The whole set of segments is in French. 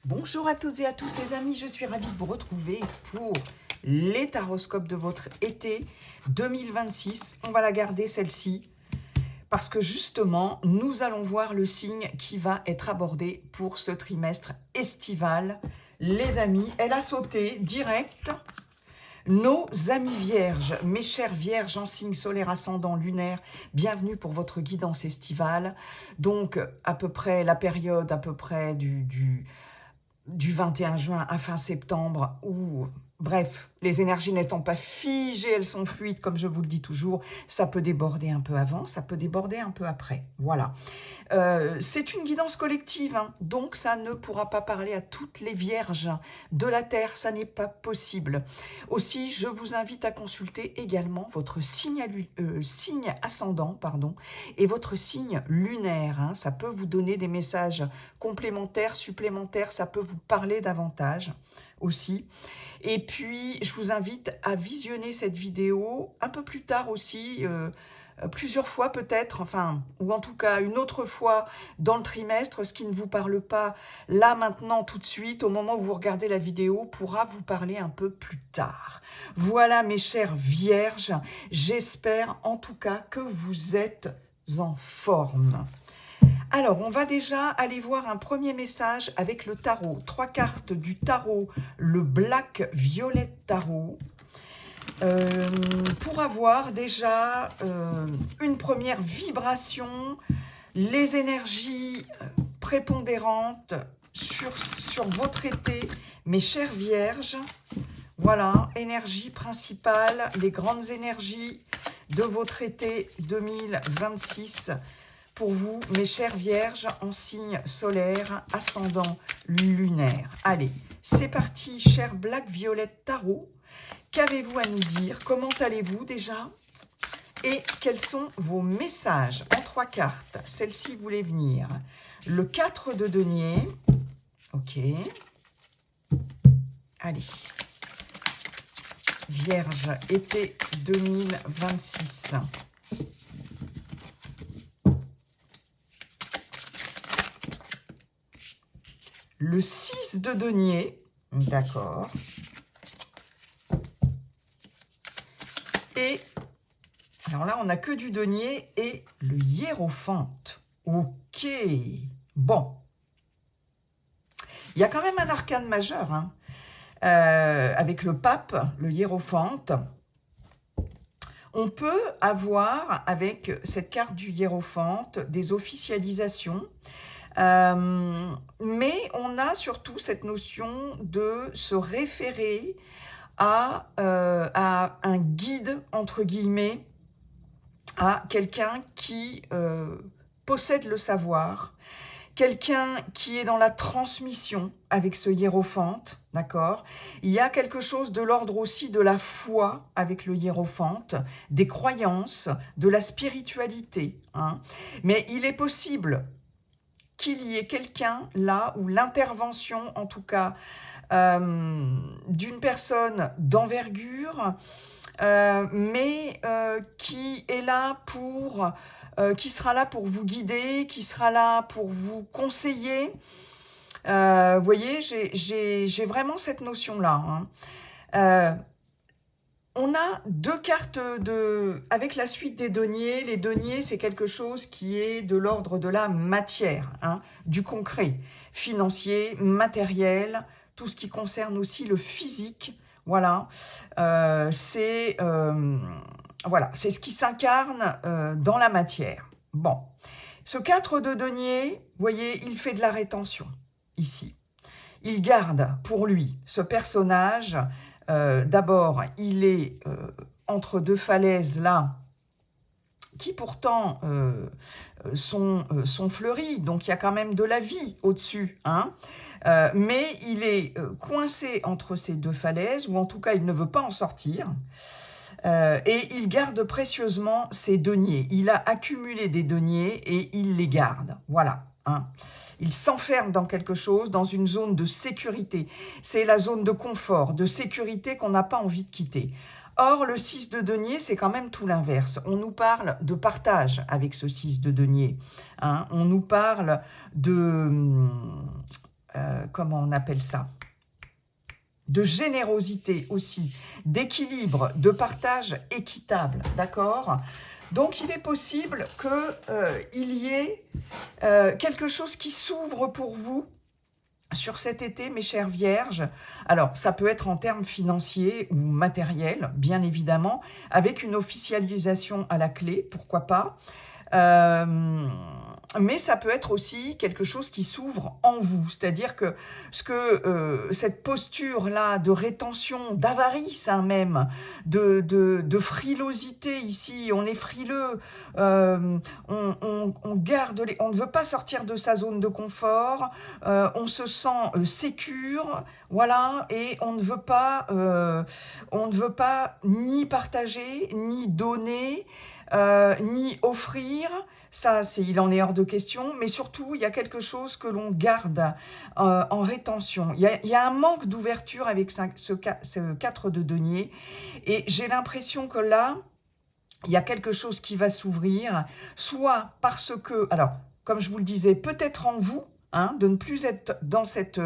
Bonjour à toutes et à tous les amis, je suis ravie de vous retrouver pour les taroscopes de votre été 2026. On va la garder celle-ci parce que justement, nous allons voir le signe qui va être abordé pour ce trimestre estival. Les amis, elle a sauté direct. Nos amis vierges, mes chers vierges en signe solaire ascendant lunaire, bienvenue pour votre guidance estivale. Donc, à peu près la période du 21 juin à fin septembre, où, bref, les énergies n'étant pas figées, elles sont fluides, comme je vous le dis toujours, ça peut déborder un peu avant, ça peut déborder un peu après, voilà. C'est une guidance collective, hein, donc ça ne pourra pas parler à toutes les vierges de la Terre, ça n'est pas possible. Aussi, je vous invite à consulter également votre signe ascendant, et votre signe lunaire, hein, ça peut vous donner des messages complémentaires, supplémentaires, ça peut vous parler davantage aussi. Et puis, je vous invite à visionner cette vidéo un peu plus tard aussi, plusieurs fois peut-être, enfin, ou en tout cas une autre fois dans le trimestre. Ce qui ne vous parle pas là, maintenant, tout de suite, au moment où vous regardez la vidéo, pourra vous parler un peu plus tard. Voilà, mes chères vierges, j'espère en tout cas que vous êtes en forme. Alors, on va déjà aller voir un premier message avec le tarot. 3 cartes du tarot, le Black Violet Tarot. Pour avoir déjà une première vibration, les énergies prépondérantes sur votre été, mes chères vierges. Voilà, énergie principale, les grandes énergies de votre été 2026 pour vous, mes chères vierges, en signe solaire, ascendant lunaire. Allez, c'est parti, cher Black Violet Tarot. Qu'avez-vous à nous dire? Comment allez-vous déjà? Et quels sont vos messages en 3 cartes? Celle-ci voulait venir. Le 4 de denier. Ok. Allez. Vierge, été 2026. Le 6 de denier. D'accord. Et alors là, on n'a que du denier et le hiérophante. Ok. Bon. Il y a quand même un arcane majeur, hein, avec le pape, le hiérophante. On peut avoir, avec cette carte du hiérophante, des officialisations. Mais on a surtout cette notion de se référer à un guide, entre guillemets, à quelqu'un qui possède le savoir, quelqu'un qui est dans la transmission avec ce hiérophante, d'accord? Il y a quelque chose de l'ordre aussi de la foi avec le hiérophante, des croyances, de la spiritualité, hein. Mais il est possible qu'il y ait quelqu'un là où l'intervention, en tout cas, d'une personne d'envergure, mais qui est là pour, qui sera là pour vous guider, qui sera là pour vous conseiller. Vous voyez, j'ai vraiment cette notion-là, hein. On a 2 cartes avec la suite des deniers. Les deniers, c'est quelque chose qui est de l'ordre de la matière, hein, du concret, financier, matériel, tout ce qui concerne aussi le physique. Voilà, voilà, c'est ce qui s'incarne dans la matière. Bon, ce 4 de denier, vous voyez, il fait de la rétention ici. Il garde pour lui ce personnage. D'abord, il est entre 2 falaises là, qui pourtant sont fleuries, donc il y a quand même de la vie au-dessus, hein. Mais il est coincé entre ces 2 falaises, ou en tout cas il ne veut pas en sortir, et il garde précieusement ses deniers. Il a accumulé des deniers et il les garde, voilà, hein. Il s'enferme dans quelque chose, dans une zone de sécurité. C'est la zone de confort, de sécurité qu'on n'a pas envie de quitter. Or, le 6 de denier, c'est quand même tout l'inverse. On nous parle de partage avec ce 6 de denier, hein. On nous parle de... comment on appelle ça? De générosité aussi, d'équilibre, de partage équitable, d'accord? Donc, il est possible qu'il y ait quelque chose qui s'ouvre pour vous sur cet été, mes chères vierges. Alors, ça peut être en termes financiers ou matériels, bien évidemment, avec une officialisation à la clé, pourquoi pas. Mais ça peut être aussi quelque chose qui s'ouvre en vous, c'est-à-dire que cette posture-là de rétention, d'avarice même, de frilosité ici, on est frileux, on garde, on ne veut pas sortir de sa zone de confort, on se sent sécure, voilà, et on ne veut pas ni partager, ni donner, ni offrir. Ça, il en est hors de question, mais surtout, il y a quelque chose que l'on garde en rétention. Il y a un manque d'ouverture avec ce 4 de denier, et j'ai l'impression que là, il y a quelque chose qui va s'ouvrir, soit parce que, alors, comme je vous le disais, peut-être en vous, hein, de ne plus être dans cette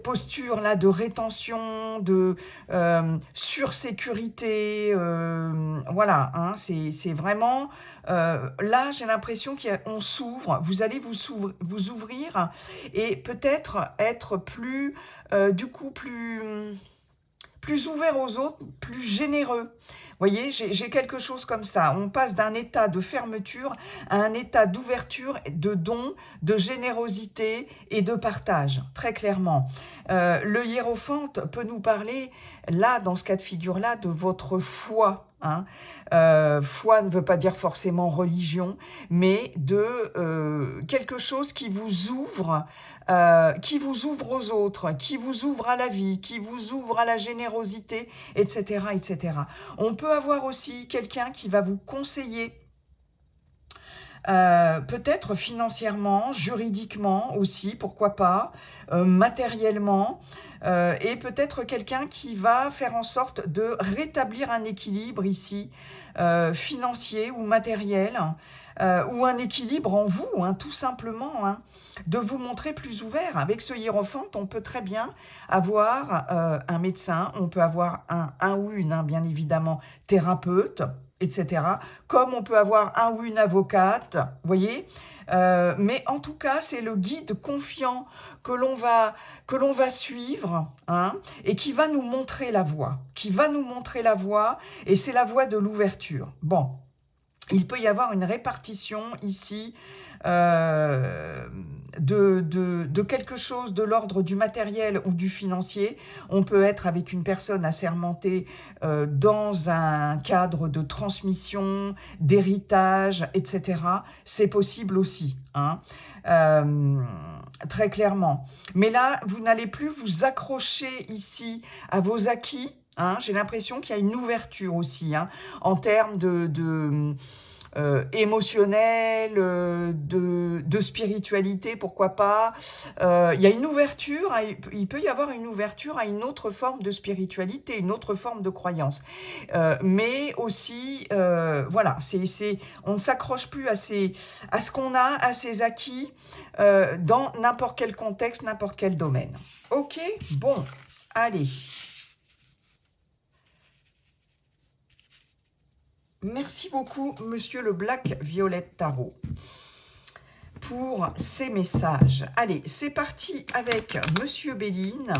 posture-là de rétention, de sursécurité, voilà, hein, c'est vraiment... là, j'ai l'impression qu'on s'ouvre, vous allez vous ouvrir et peut-être être plus, du coup, plus ouvert aux autres, plus généreux. Vous voyez, j'ai quelque chose comme ça. On passe d'un état de fermeture à un état d'ouverture, de don, de générosité et de partage, très clairement. Le hiérophante peut nous parler, là, dans ce cas de figure-là, de votre foi. Hein. Foi ne veut pas dire forcément religion, mais de quelque chose qui vous ouvre aux autres, qui vous ouvre à la vie, qui vous ouvre à la générosité, etc., etc. On peut avoir aussi quelqu'un qui va vous conseiller, peut-être financièrement, juridiquement aussi, pourquoi pas, matériellement, et peut-être quelqu'un qui va faire en sorte de rétablir un équilibre ici, financier ou matériel, ou un équilibre en vous, hein, tout simplement, hein, de vous montrer plus ouvert. Avec ce hiérophante, on peut très bien avoir un médecin, on peut avoir un ou une, hein, bien évidemment, thérapeute, etc. Comme on peut avoir un ou une avocate, vous voyez. Mais en tout cas, c'est le guide confiant que l'on va suivre, hein, et qui va nous montrer la voie, et c'est la voie de l'ouverture. Bon, il peut y avoir une répartition ici de quelque chose de l'ordre du matériel ou du financier. On peut être avec une personne assermentée dans un cadre de transmission, d'héritage, etc. C'est possible aussi, hein, très clairement. Mais là, vous n'allez plus vous accrocher ici à vos acquis. Hein, j'ai l'impression qu'il y a une ouverture aussi, hein, en termes émotionnel, de spiritualité, pourquoi pas. Il y a une ouverture, il peut y avoir une ouverture à une autre forme de spiritualité, une autre forme de croyance. Mais aussi, voilà, on ne s'accroche plus à ce qu'on a, à ses acquis, dans n'importe quel contexte, n'importe quel domaine. Ok, bon, allez. Merci beaucoup, Monsieur le Black Violette Tarot, pour ces messages. Allez, c'est parti avec Monsieur Béline.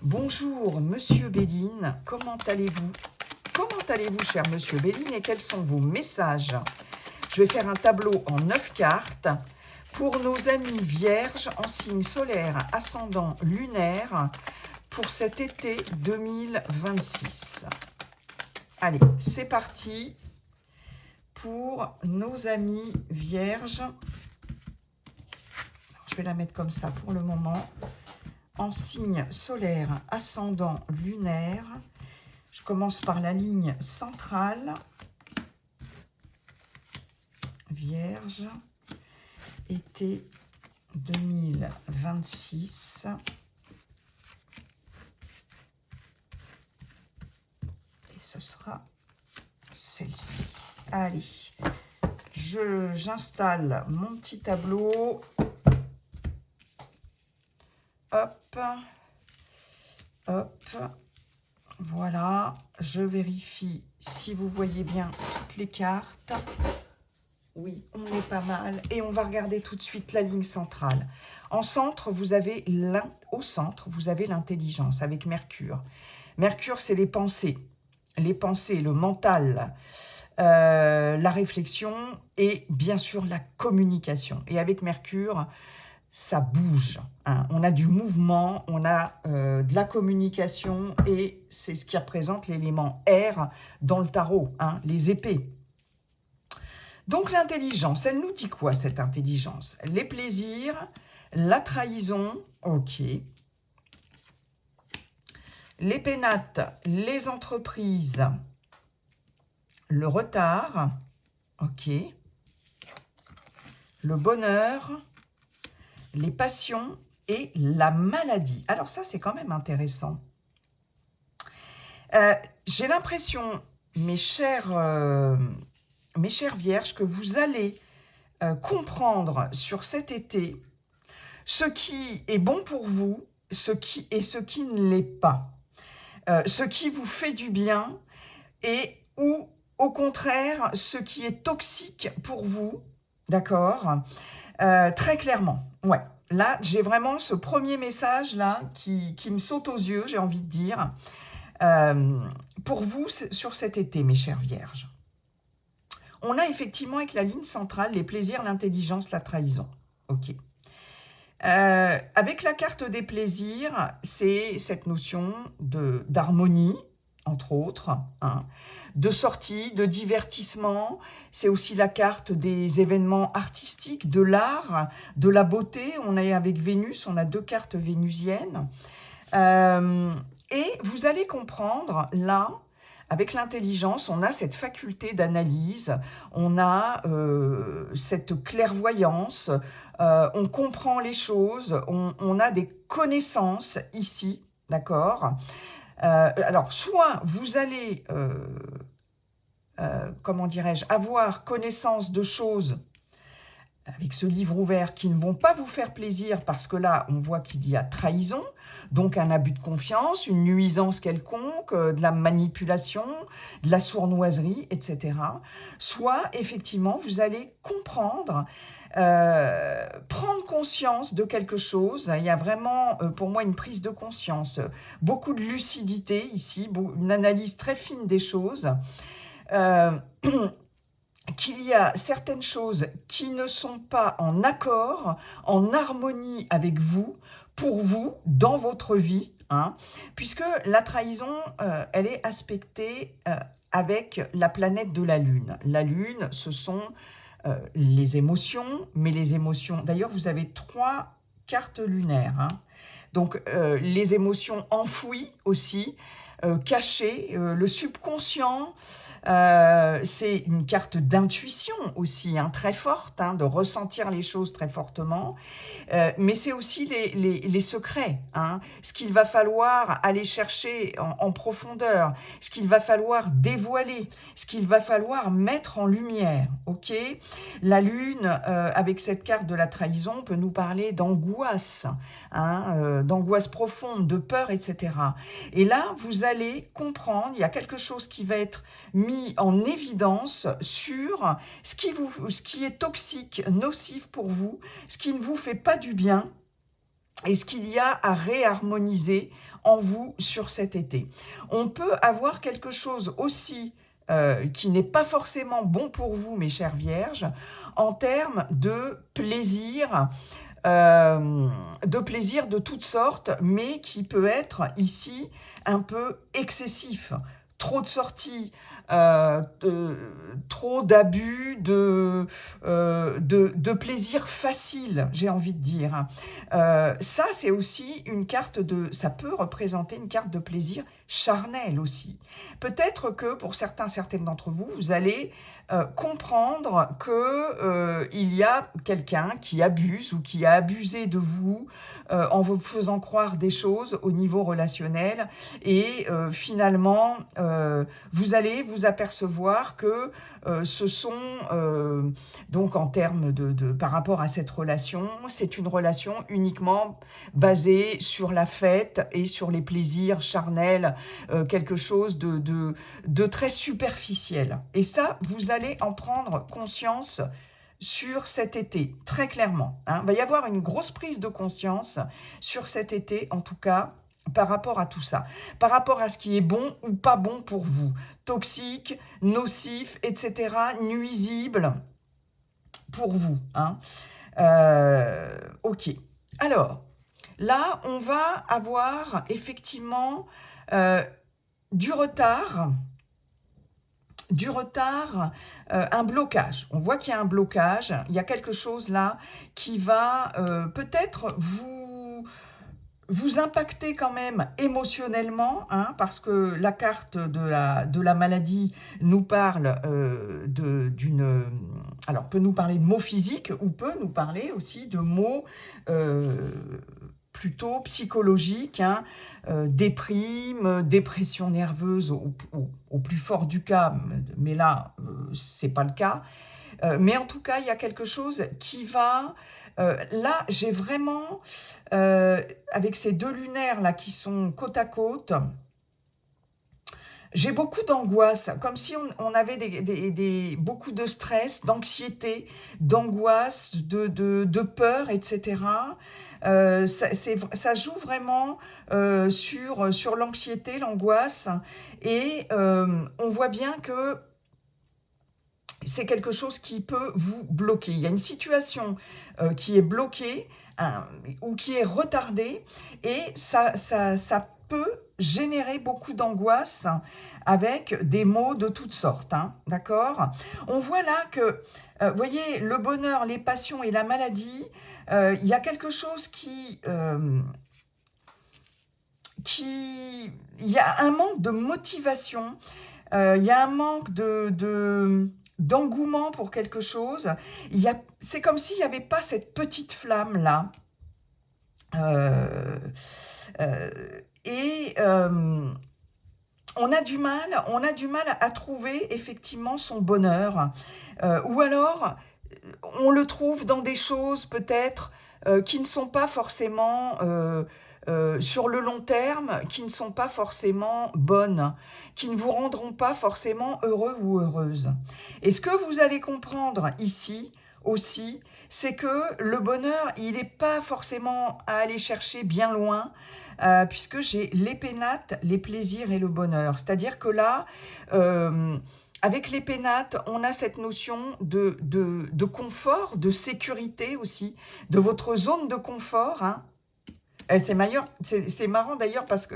Bonjour, Monsieur Béline. Comment allez-vous? Comment allez-vous, cher Monsieur Béline, et quels sont vos messages? Je vais faire un tableau en 9 cartes pour nos amis vierges en signe solaire, ascendant, lunaire, pour cet été 2026. Allez, c'est parti pour nos amis vierges. Alors, je vais la mettre comme ça pour le moment. En signe solaire, ascendant, lunaire. Je commence par la ligne centrale. Vierge, été 2026. Ce sera celle-ci. Allez, j'installe mon petit tableau. hop, voilà, je vérifie si vous voyez bien toutes les cartes. Oui, on est pas mal. Et on va regarder tout de suite la ligne centrale. Au centre, vous avez l'intelligence avec Mercure. Mercure, c'est les pensées, le mental, la réflexion et bien sûr la communication. Et avec Mercure, ça bouge, hein. On a du mouvement, on a de la communication et c'est ce qui représente l'élément air dans le tarot, hein, les épées. Donc l'intelligence, elle nous dit quoi cette intelligence? Les plaisirs, la trahison, ok. Les pénates, les entreprises, le retard, ok. Le bonheur, les passions et la maladie. Alors ça, c'est quand même intéressant. J'ai l'impression, mes chères vierges, que vous allez comprendre sur cet été ce qui est bon pour vous ce qui ne l'est pas. Ce qui vous fait du bien ou au contraire ce qui est toxique pour vous, d'accord, très clairement, ouais. Là, j'ai vraiment ce premier message là qui me saute aux yeux, j'ai envie de dire, pour vous sur cet été, mes chères vierges. On a effectivement avec la ligne centrale les plaisirs, l'intelligence, la trahison. Ok. Avec la carte des plaisirs, c'est cette notion d'harmonie, entre autres, hein, de sortie, de divertissement. C'est aussi la carte des événements artistiques, de l'art, de la beauté. On est avec Vénus, on a 2 cartes vénusiennes. Et vous allez comprendre, là, avec l'intelligence, on a cette faculté d'analyse, on a cette clairvoyance, on comprend les choses, on a des connaissances ici, d'accord ? Alors, soit vous allez, comment dirais-je, avoir connaissance de choses avec ce livre ouvert qui ne vont pas vous faire plaisir parce que là, on voit qu'il y a trahison, donc un abus de confiance, une nuisance quelconque, de la manipulation, de la sournoiserie, etc. Soit, effectivement, vous allez comprendre, prendre conscience de quelque chose. Il y a vraiment, pour moi, une prise de conscience, beaucoup de lucidité ici, une analyse très fine des choses. Qu'il y a certaines choses qui ne sont pas en accord, en harmonie avec vous, pour vous, dans votre vie, hein, puisque la trahison, elle est aspectée avec la planète de la Lune. La Lune, ce sont les émotions, mais les émotions... D'ailleurs, vous avez 3 cartes lunaires, hein. Donc, les émotions enfouies aussi, cachées, le subconscient, c'est une carte d'intuition aussi, hein, très forte, hein, de ressentir les choses très fortement, mais c'est aussi les secrets, hein, ce qu'il va falloir aller chercher en profondeur, ce qu'il va falloir dévoiler, ce qu'il va falloir mettre en lumière, ok ? La Lune, avec cette carte de la trahison, peut nous parler d'angoisse, hein, d'angoisse profonde, de peur, etc. Et là, vous allez comprendre, il y a quelque chose qui va être mis en évidence sur ce qui est toxique, nocif pour vous, ce qui ne vous fait pas du bien et ce qu'il y a à réharmoniser en vous sur cet été. On peut avoir quelque chose aussi qui n'est pas forcément bon pour vous, mes chères vierges, en termes de plaisir de toutes sortes, mais qui peut être ici un peu excessif. Trop de sorties, trop d'abus, de plaisir facile, j'ai envie de dire. Ça, c'est aussi une carte ça peut représenter une carte de plaisir charnel aussi. Peut-être que pour certaines d'entre vous, vous allez comprendre que il y a quelqu'un qui abuse ou qui a abusé de vous en vous faisant croire des choses au niveau relationnel et finalement vous allez vous vous apercevoir que ce sont, donc en termes par rapport à cette relation, c'est une relation uniquement basée sur la fête et sur les plaisirs charnels, quelque chose de très superficiel. Et ça, vous allez en prendre conscience sur cet été, très clairement. Hein. Il va y avoir une grosse prise de conscience sur cet été, en tout cas, par rapport à tout ça, par rapport à ce qui est bon ou pas bon pour vous, toxique, nocif, etc., nuisible pour vous. Hein. Ok. Alors, là, on va avoir effectivement du retard, un blocage. On voit qu'il y a un blocage, il y a quelque chose là qui va peut-être vous impacter quand même émotionnellement, hein, parce que la carte de la maladie nous parle alors peut nous parler de mots physiques ou peut nous parler aussi de mots plutôt psychologiques, hein, dépression nerveuse au plus fort du cas, mais là, c'est pas le cas. Mais en tout cas, il y a quelque chose qui va... là, j'ai vraiment, avec ces deux lunaires là qui sont côte à côte, j'ai beaucoup d'angoisse, comme si on avait beaucoup de stress, d'anxiété, d'angoisse, de peur, etc. Ça joue vraiment sur l'anxiété, l'angoisse, et on voit bien que c'est quelque chose qui peut vous bloquer. Il y a une situation qui est bloquée ou qui est retardée, et ça peut générer beaucoup d'angoisse avec des maux de toutes sortes. Hein, d'accord ? On voit là que, vous voyez, le bonheur, les passions et la maladie, il y a quelque chose il y a un manque de motivation, il y a un manque d'engouement pour quelque chose. C'est comme s'il n'y avait pas cette petite flamme-là. On a du mal à trouver effectivement son bonheur. Ou alors, on le trouve dans des choses peut-être qui ne sont pas forcément... sur le long terme, qui ne sont pas forcément bonnes, qui ne vous rendront pas forcément heureux ou heureuse. Et ce que vous allez comprendre ici aussi, c'est que le bonheur, il n'est pas forcément à aller chercher bien loin, puisque j'ai les pénates, les plaisirs et le bonheur. C'est-à-dire que là, avec les pénates, on a cette notion de confort, de sécurité aussi, de votre zone de confort, hein. C'est marrant d'ailleurs parce que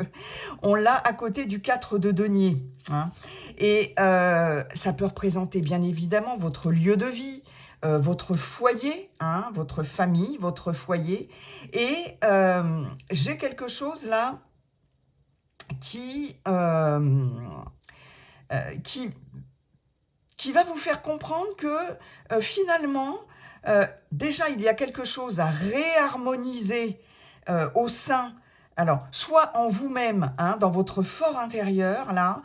on l'a à côté du 4 de denier. Hein. Et ça peut représenter bien évidemment votre lieu de vie, votre foyer, hein, votre famille, votre foyer. Et j'ai quelque chose là qui va vous faire comprendre que finalement, déjà il y a quelque chose à réharmoniser au sein, alors soit en vous-même, hein, dans votre fort intérieur là,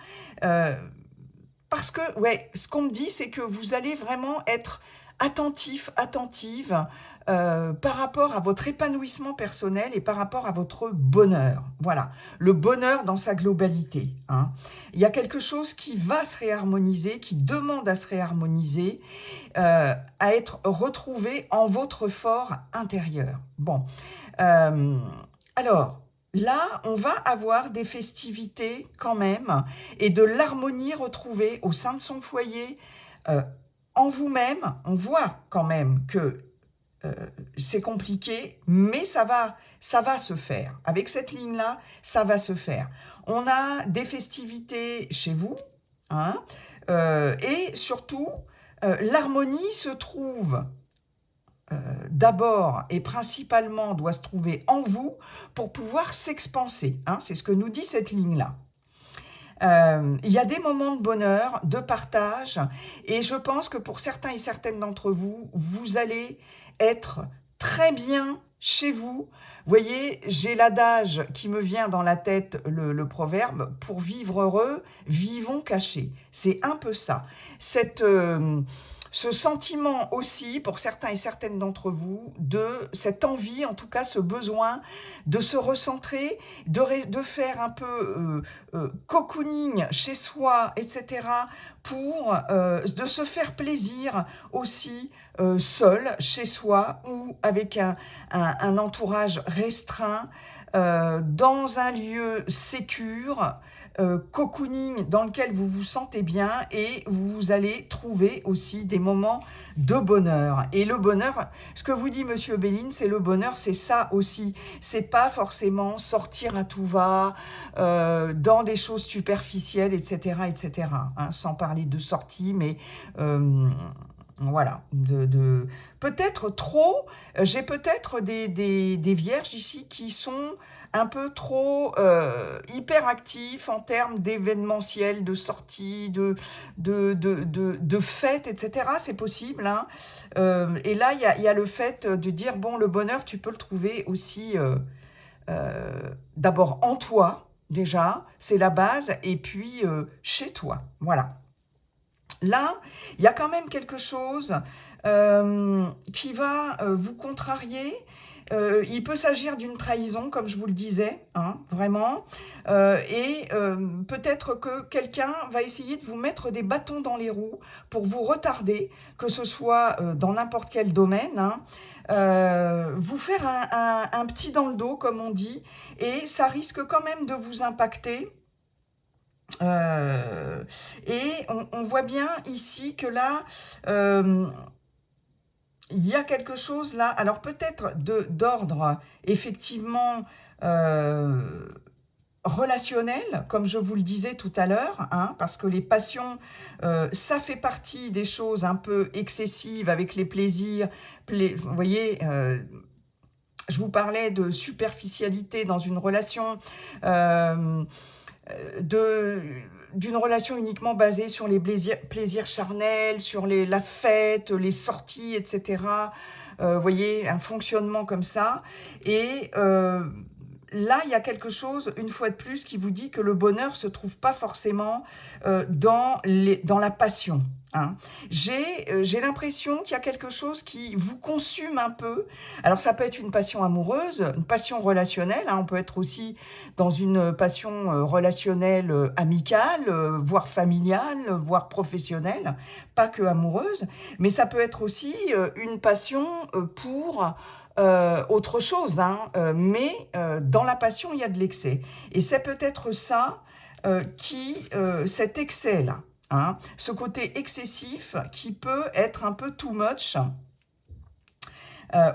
parce que ouais, ce qu'on me dit, c'est que vous allez vraiment être attentive par rapport à votre épanouissement personnel et par rapport à votre bonheur. Voilà, le bonheur dans sa globalité. Hein. Il y a quelque chose qui va se réharmoniser, qui demande à se réharmoniser, à être retrouvé en votre fort intérieur. Bon. Alors, là, on va avoir des festivités quand même et de l'harmonie retrouvée au sein de son foyer, en vous-même. On voit quand même que c'est compliqué, mais ça va se faire. Avec cette ligne-là, ça va se faire. On a des festivités chez vous, hein, et surtout, l'harmonie se trouve d'abord et principalement doit se trouver en vous pour pouvoir s'expanser. Hein, c'est ce que nous dit cette ligne-là. Il y a des moments de bonheur, de partage, et je pense que pour certains et certaines d'entre vous, vous allez être très bien chez vous. Vous voyez, j'ai l'adage qui me vient dans la tête, le proverbe, pour vivre heureux, vivons cachés. C'est un peu ça. Ce sentiment aussi, pour certains et certaines d'entre vous, de cette envie, en tout cas ce besoin de se recentrer, de faire un peu cocooning chez soi, etc., pour de se faire plaisir aussi seul, chez soi, ou avec un entourage restreint, dans un lieu sécure, cocooning dans lequel vous vous sentez bien, et vous allez trouver aussi des moments de bonheur. Et le bonheur, ce que vous dit Monsieur Béline, c'est le bonheur, c'est ça aussi. C'est pas forcément sortir à tout va, dans des choses superficielles, etc., etc. Hein, sans parler de sortie, mais voilà, peut-être trop, j'ai peut-être des vierges ici qui sont un peu trop hyperactifs en termes d'événementiel, de sorties, de fêtes, etc. C'est possible, hein. Et là, il y a le fait de dire, bon, le bonheur, tu peux le trouver aussi d'abord en toi, déjà, c'est la base, et puis chez toi, voilà. Là, il y a quand même quelque chose qui va vous contrarier. Il peut s'agir d'une trahison, comme je vous le disais, hein, vraiment. Et peut-être que quelqu'un va essayer de vous mettre des bâtons dans les roues pour vous retarder, que ce soit dans n'importe quel domaine, hein. Vous faire un petit dans le dos, comme on dit, et ça risque quand même de vous impacter. Et on voit bien ici que là, il y a quelque chose là, alors peut-être d'ordre effectivement relationnel, comme je vous le disais tout à l'heure, hein, parce que les passions, ça fait partie des choses un peu excessives avec les plaisirs. Vous voyez, je vous parlais de superficialité dans une relation, d'une relation uniquement basée sur les plaisirs charnels, sur la fête, les sorties, etc. Vous voyez, un fonctionnement comme ça. Et là, il y a quelque chose, une fois de plus, qui vous dit que le bonheur ne se trouve pas forcément dans la passion. Hein. J'ai l'impression qu'il y a quelque chose qui vous consume un peu. Alors, ça peut être une passion amoureuse, une passion relationnelle. Hein. On peut être aussi dans une passion relationnelle amicale, voire familiale, voire professionnelle, pas que amoureuse. Mais ça peut être aussi une passion pour autre chose, hein, mais dans la passion, il y a de l'excès. Et c'est peut-être ça cet excès-là, hein, ce côté excessif qui peut être un peu too much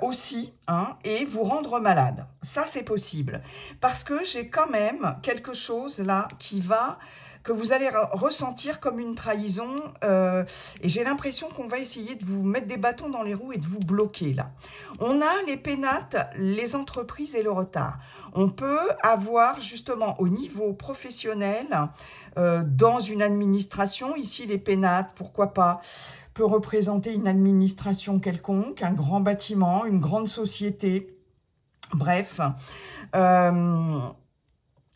aussi, hein, et vous rendre malade. Ça, c'est possible. Parce que j'ai quand même quelque chose là que vous allez ressentir comme une trahison, et j'ai l'impression qu'on va essayer de vous mettre des bâtons dans les roues et de vous bloquer là. On a les pénates, les entreprises et le retard. On peut avoir justement au niveau professionnel, dans une administration, ici les pénates, pourquoi pas, peut représenter une administration quelconque, un grand bâtiment, une grande société, bref.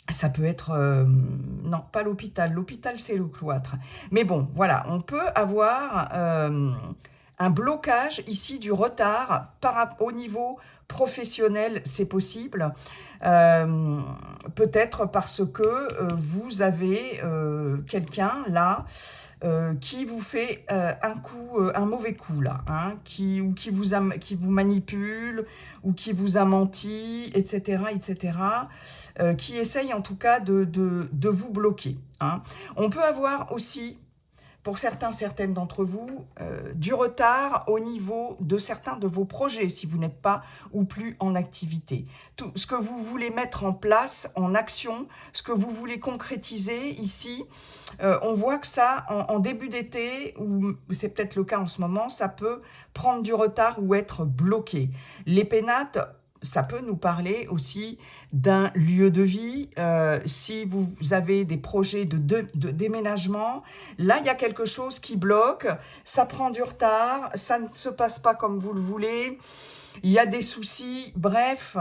Ça peut être... non, pas l'hôpital. L'hôpital, c'est le cloître. Mais bon, voilà, on peut avoir un blocage ici du retard au niveau professionnel, c'est possible. Peut-être parce que vous avez quelqu'un là qui vous fait un mauvais coup là, hein, qui vous manipule ou qui vous a menti, etc., etc., qui essaye en tout cas de vous bloquer. Hein. On peut avoir aussi, pour certaines d'entre vous, du retard au niveau de certains de vos projets, si vous n'êtes pas ou plus en activité. Tout ce que vous voulez mettre en place, en action, ce que vous voulez concrétiser ici, on voit que ça, en début d'été, ou c'est peut-être le cas en ce moment, ça peut prendre du retard ou être bloqué. Les pénates, ça peut nous parler aussi d'un lieu de vie. Si vous avez des projets de déménagement, là, il y a quelque chose qui bloque, ça prend du retard, ça ne se passe pas comme vous le voulez. il y a des soucis, bref,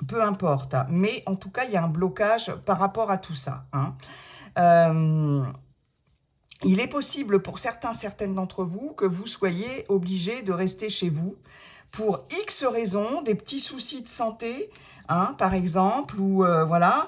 peu importe. Mais en tout cas, il y a un blocage par rapport à tout ça. Hein. Il est possible pour certaines d'entre vous que vous soyez obligés de rester chez vous pour X raisons, des petits soucis de santé, hein, par exemple, ou voilà,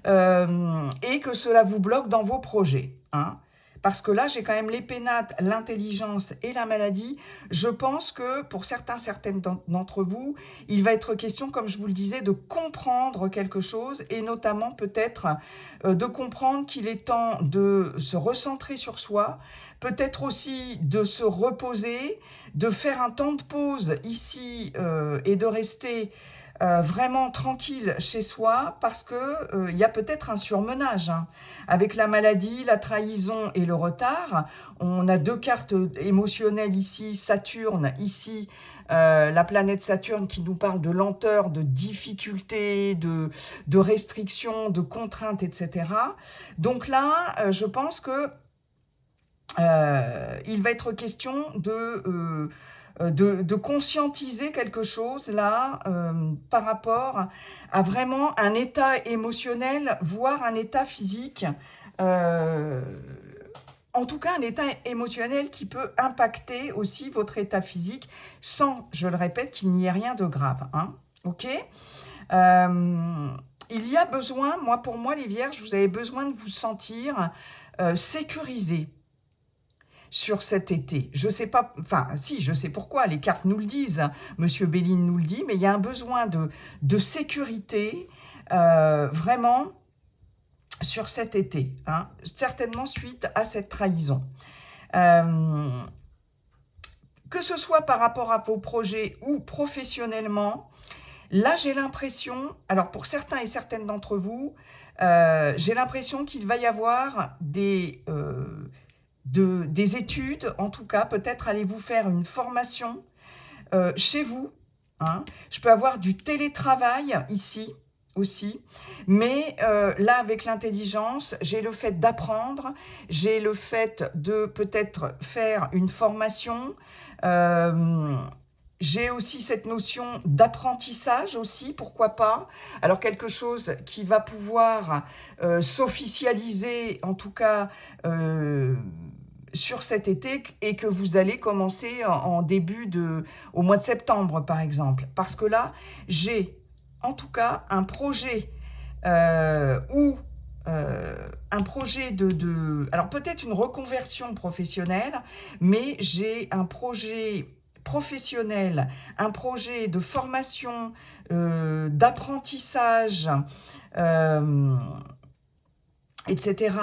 et que cela vous bloque dans vos projets. Hein. Parce que là, j'ai quand même les pénates, l'intelligence et la maladie. Je pense que pour certaines d'entre vous, il va être question, comme je vous le disais, de comprendre quelque chose et notamment peut-être de comprendre qu'il est temps de se recentrer sur soi, peut-être aussi de se reposer, de faire un temps de pause ici et de rester vraiment tranquille chez soi parce que y a peut-être un surmenage. Hein. Avec la maladie, la trahison et le retard, on a deux cartes émotionnelles ici, Saturne, ici, la planète Saturne qui nous parle de lenteur, de difficulté, de restrictions, de contraintes, etc. Donc là, je pense que il va être question de conscientiser quelque chose là par rapport à vraiment un état émotionnel, voire un état physique, en tout cas un état émotionnel qui peut impacter aussi votre état physique sans, je le répète, qu'il n'y ait rien de grave. Hein, ok. Il y a besoin, pour moi les vierges, vous avez besoin de vous sentir sécurisés sur cet été. Je sais pas, enfin si, je sais pourquoi, les cartes nous le disent, hein, Monsieur Béline nous le dit, mais il y a un besoin de sécurité, vraiment, sur cet été, hein, certainement suite à cette trahison. Que ce soit par rapport à vos projets ou professionnellement, là j'ai l'impression, alors pour certains et certaines d'entre vous, j'ai l'impression qu'il va y avoir des études, en tout cas, peut-être allez-vous faire une formation chez vous. Hein. Je peux avoir du télétravail ici aussi, mais là, avec l'intelligence, j'ai le fait d'apprendre, j'ai le fait de peut-être faire une formation, j'ai aussi cette notion d'apprentissage aussi, pourquoi pas. Alors quelque chose qui va pouvoir s'officialiser, en tout cas sur cet été, et que vous allez commencer en début au mois de septembre par exemple. Parce que là, j'ai en tout cas un projet ou un projet alors peut-être une reconversion professionnelle, mais j'ai un projet professionnel, un projet de formation, d'apprentissage, etc.,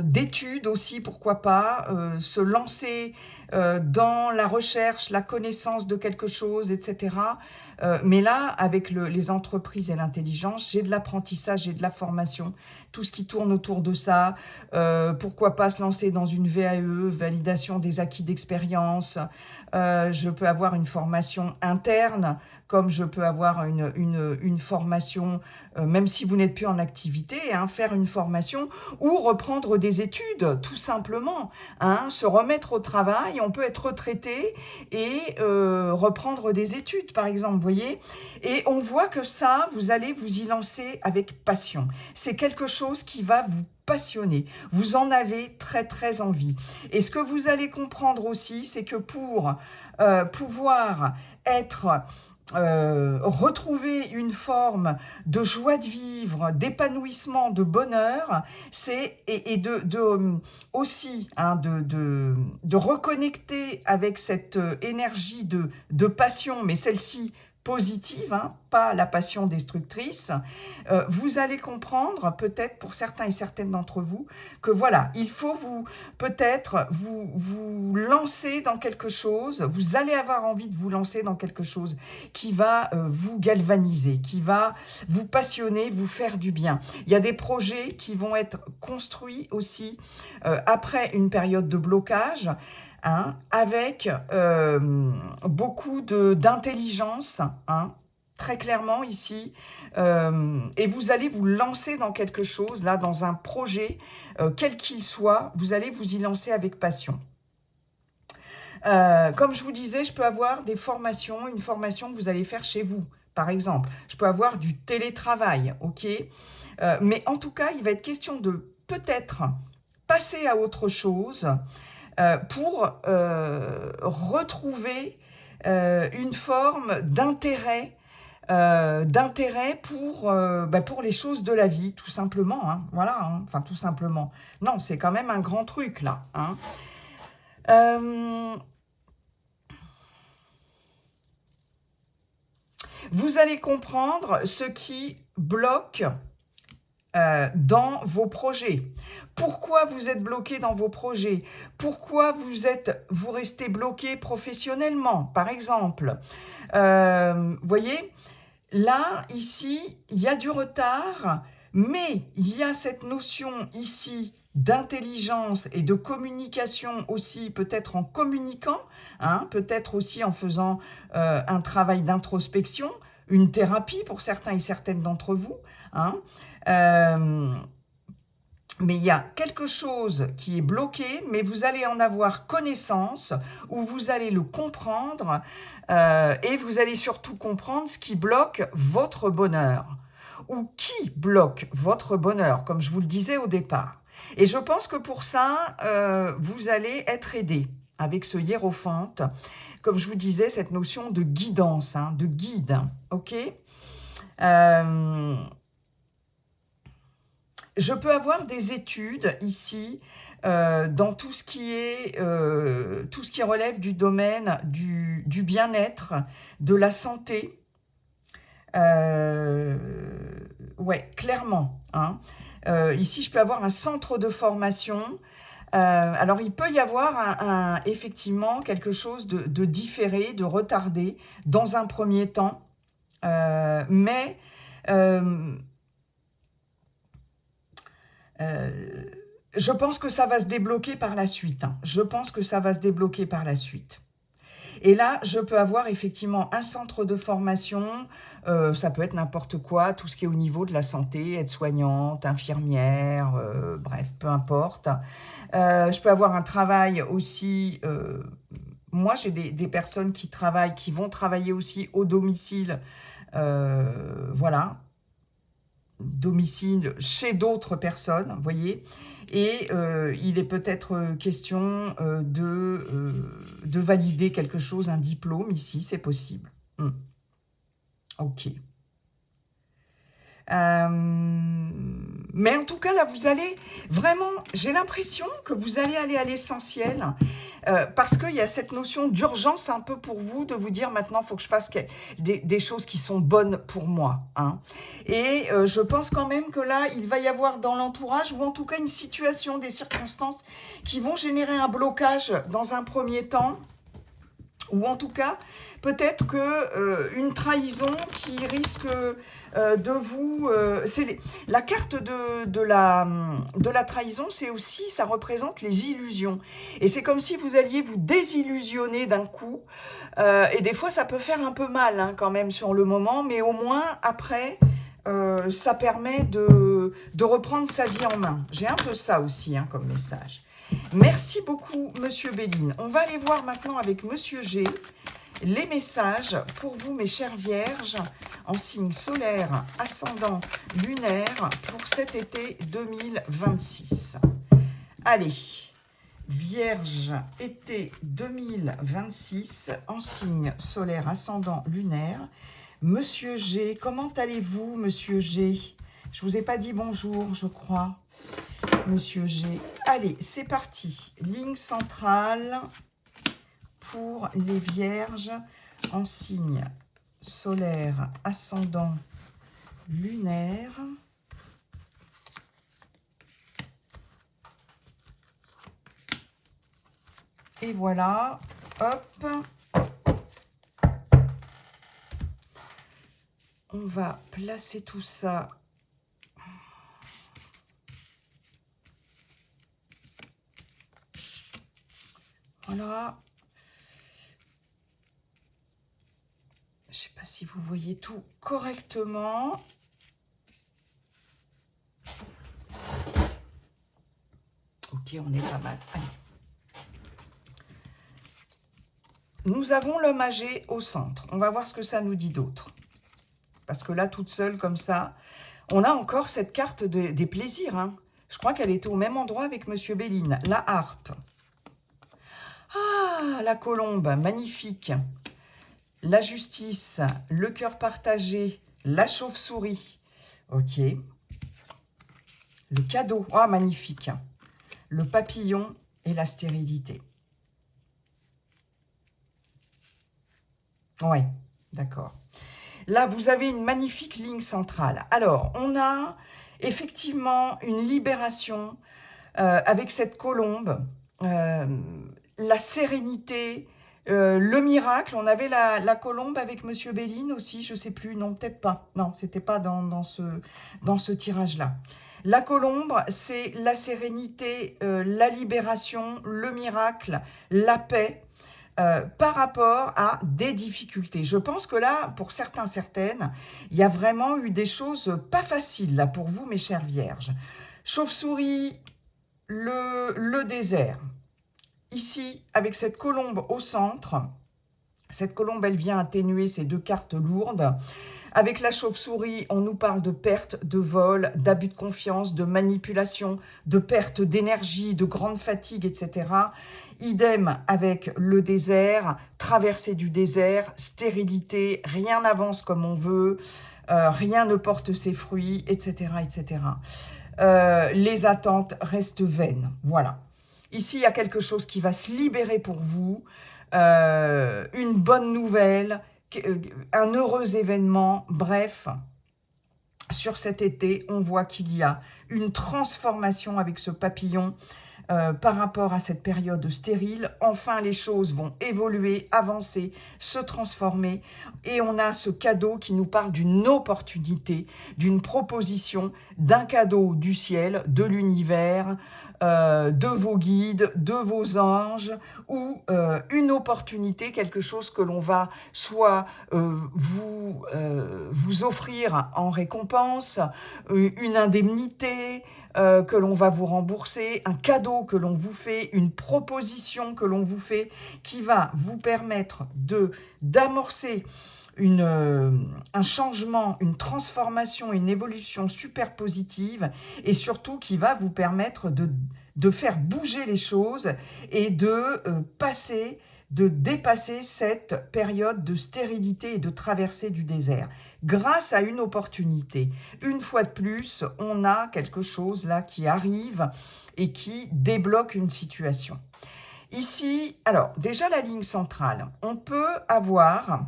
d'études aussi, pourquoi pas, se lancer dans la recherche, la connaissance de quelque chose, etc. Mais là, avec les entreprises et l'intelligence, j'ai de l'apprentissage, j'ai de la formation, tout ce qui tourne autour de ça. Pourquoi pas se lancer dans une VAE, validation des acquis d'expérience. Je peux avoir une formation interne, comme je peux avoir une formation, même si vous n'êtes plus en activité, hein, faire une formation ou reprendre des études, tout simplement. Hein, se remettre au travail, on peut être retraité et reprendre des études, par exemple, vous voyez. Et on voit que ça, vous allez vous y lancer avec passion. C'est quelque chose qui va vous passionner. Vous en avez très, très envie. Et ce que vous allez comprendre aussi, c'est que pour pouvoir être... retrouver une forme de joie de vivre, d'épanouissement, de bonheur, c'est et aussi hein, de reconnecter avec cette énergie de passion, mais celle-ci positive, hein, pas la passion destructrice. Vous allez comprendre, peut-être pour certains et certaines d'entre vous, que voilà, il faut peut-être vous lancer dans quelque chose, vous allez avoir envie de vous lancer dans quelque chose qui va vous galvaniser, qui va vous passionner, vous faire du bien. Il y a des projets qui vont être construits aussi après une période de blocage, hein, avec beaucoup d'intelligence, hein, très clairement ici, et vous allez vous lancer dans quelque chose, là, dans un projet, quel qu'il soit, vous allez vous y lancer avec passion. Comme je vous disais, je peux avoir des formations, une formation que vous allez faire chez vous, par exemple. Je peux avoir du télétravail, ok? Mais en tout cas, il va être question de peut-être passer à autre chose pour retrouver une forme d'intérêt pour les choses de la vie, tout simplement. Hein, voilà, hein, enfin tout simplement. Non, c'est quand même un grand truc là. Hein. Vous allez comprendre ce qui bloque dans vos projets. Pourquoi vous êtes bloqué dans vos projets? Pourquoi vous restez bloqué professionnellement, par exemple? Voyez, là, ici, il y a du retard, mais il y a cette notion ici d'intelligence et de communication aussi, peut-être en communiquant, hein, peut-être aussi en faisant un travail d'introspection, une thérapie pour certains et certaines d'entre vous, hein, mais il y a quelque chose qui est bloqué, mais vous allez en avoir connaissance, ou vous allez le comprendre, et vous allez surtout comprendre ce qui bloque votre bonheur, ou qui bloque votre bonheur, comme je vous le disais au départ. Et je pense que pour ça, vous allez être aidé avec ce hiérophante, comme je vous disais, cette notion de guidance, hein, de guide, ok? Je peux avoir des études ici dans tout ce qui relève du domaine du bien-être, de la santé. Ouais, clairement. Hein. Ici, je peux avoir un centre de formation. Alors, il peut y avoir effectivement quelque chose de différé, de retardé dans un premier temps. Mais je pense que ça va se débloquer par la suite. Hein. Je pense que ça va se débloquer par la suite. Et là, je peux avoir effectivement un centre de formation, ça peut être n'importe quoi, tout ce qui est au niveau de la santé, aide-soignante, infirmière, bref, peu importe. Je peux avoir un travail aussi... moi, j'ai des personnes qui vont travailler aussi au domicile, voilà, domicile chez d'autres personnes, vous voyez, et il est peut-être question de valider quelque chose, un diplôme ici, c'est possible. Ok. Mais en tout cas, là, vous allez vraiment, j'ai l'impression que vous allez aller à l'essentiel parce qu'il y a cette notion d'urgence un peu pour vous, de vous dire maintenant, il faut que je fasse des choses qui sont bonnes pour moi. Hein. Et je pense quand même que là, il va y avoir dans l'entourage, ou en tout cas une situation, des circonstances qui vont générer un blocage dans un premier temps. Ou en tout cas, peut-être une trahison qui risque de vous... la carte de la trahison, c'est aussi, ça représente les illusions. Et c'est comme si vous alliez vous désillusionner d'un coup. Et des fois, ça peut faire un peu mal hein, quand même sur le moment, mais au moins, après, ça permet de reprendre sa vie en main. J'ai un peu ça aussi hein, comme message. Merci beaucoup, Monsieur Béline. On va aller voir maintenant avec Monsieur G les messages pour vous, mes chères vierges, en signe solaire, ascendant, lunaire, pour cet été 2026. Allez, Vierge, été 2026, en signe solaire, ascendant, lunaire. Monsieur G, comment allez-vous, Monsieur G? Je vous ai pas dit bonjour, je crois. Monsieur G. Allez, c'est parti. Ligne centrale pour les vierges en signe solaire, ascendant, lunaire. Et voilà, hop. On va placer tout ça. Voilà. Je ne sais pas si vous voyez tout correctement. Ok, on est pas mal. Allez. nous avons l'homme âgé au centre. On va voir ce que ça nous dit d'autre. Parce que là, toute seule comme ça, on a encore cette carte des plaisirs. Hein. Je crois qu'elle était au même endroit avec Monsieur Béline. La harpe. Ah, la colombe, magnifique. La justice, le cœur partagé, la chauve-souris. Ok. Le cadeau, ah, magnifique. Le papillon et la stérilité. Ouais, d'accord. Là, vous avez une magnifique ligne centrale. Alors, on a effectivement une libération avec cette colombe, la sérénité, le miracle. On avait la colombe avec Monsieur Béline aussi, je ne sais plus, non, peut-être pas. Non, c'était pas dans ce tirage-là. La colombe, c'est la sérénité, la libération, le miracle, la paix. Par rapport à des difficultés. Je pense que là, pour certains, certaines, il y a vraiment eu des choses pas faciles là pour vous, mes chères vierges. Chauve-souris, le désert. Ici, avec cette colombe au centre, cette colombe, elle vient atténuer ces deux cartes lourdes. Avec la chauve-souris, on nous parle de perte, de vol, d'abus de confiance, de manipulation, de perte d'énergie, de grande fatigue, etc. Idem avec le désert, traversée du désert, stérilité, rien n'avance comme on veut, rien ne porte ses fruits, etc. etc. Les attentes restent vaines. Voilà. Ici, il y a quelque chose qui va se libérer pour vous, une bonne nouvelle, un heureux événement, bref. Sur cet été, on voit qu'il y a une transformation avec ce papillon par rapport à cette période stérile. Enfin, les choses vont évoluer, avancer, se transformer. Et on a ce cadeau qui nous parle d'une opportunité, d'une proposition, d'un cadeau du ciel, de l'univers, de vos guides, de vos anges, ou une opportunité, quelque chose que l'on va soit vous offrir en récompense, une indemnité, que l'on va vous rembourser, un cadeau que l'on vous fait, une proposition que l'on vous fait, qui va vous permettre d'amorcer un changement, une transformation, une évolution super positive, et surtout qui va vous permettre de faire bouger les choses et de dépasser cette période de stérilité et de traversée du désert, grâce à une opportunité. Une fois de plus, on a quelque chose là qui arrive et qui débloque une situation. Ici, alors déjà la ligne centrale, on peut avoir